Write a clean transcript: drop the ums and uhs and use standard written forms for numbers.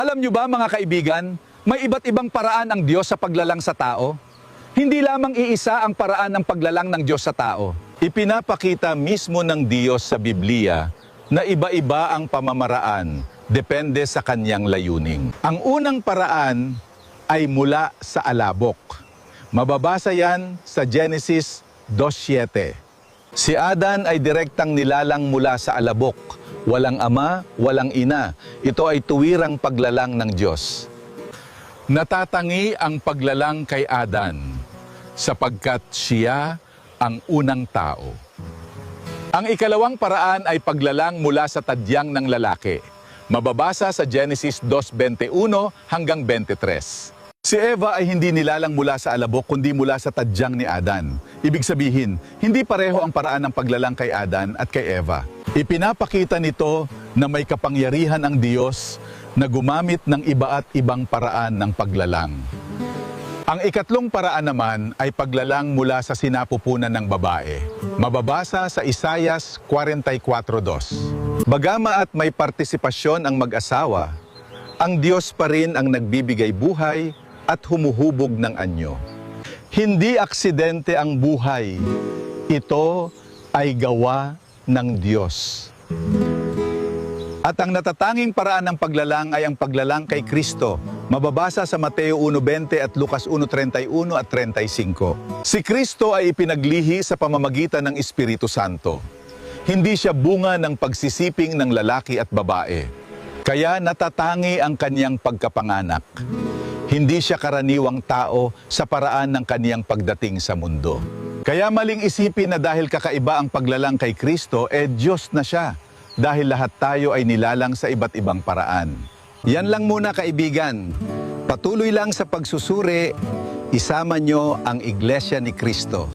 Alam nyo ba mga kaibigan, may iba't ibang paraan ang Diyos sa paglalang sa tao? Hindi lamang iisa ang paraan ng paglalang ng Diyos sa tao. Ipinapakita mismo ng Diyos sa Biblia na iba-iba ang pamamaraan depende sa kanyang layuning. Ang unang paraan ay mula sa alabok. Mababasa yan sa Genesis 2:7. Si Adan ay direktang nilalang mula sa alabok. Walang ama, walang ina. Ito ay tuwirang paglalang ng Diyos. Natatangi ang paglalang kay Adan sapagkat siya ang unang tao. Ang ikalawang paraan ay paglalang mula sa tadyang ng lalaki. Mababasa sa Genesis 2:21 hanggang 23. Si Eva ay hindi nilalang mula sa alabok kundi mula sa tadyang ni Adan. Ibig sabihin, hindi pareho ang paraan ng paglalang kay Adan at kay Eva. Ipinapakita nito na may kapangyarihan ang Diyos na gumamit ng iba at ibang paraan ng paglalang. Ang ikatlong paraan naman ay paglalang mula sa sinapupunan ng babae. Mababasa sa Isaias 44:2. Bagama at may partisipasyon ang mag-asawa, ang Diyos pa rin ang nagbibigay buhay at humuhubog ng anyo. Hindi aksidente ang buhay. Ito ay gawa ng Diyos. At ang natatanging paraan ng paglalang ay ang paglalang kay Kristo. Mababasa sa Mateo 1:20 at Lucas 1:31 at 35. Si Kristo ay ipinaglihi sa pamamagitan ng Espiritu Santo. Hindi siya bunga ng pagsisiping ng lalaki at babae. Kaya natatangi ang kanyang pagkapanganak. Hindi siya karaniwang tao sa paraan ng kaniyang pagdating sa mundo. Kaya maling isipin na dahil kakaiba ang paglalang kay Kristo, Diyos na siya. Dahil lahat tayo ay nilalang sa iba't ibang paraan. Yan lang muna kaibigan. Patuloy lang sa pagsusuri, isama nyo ang Iglesia ni Kristo.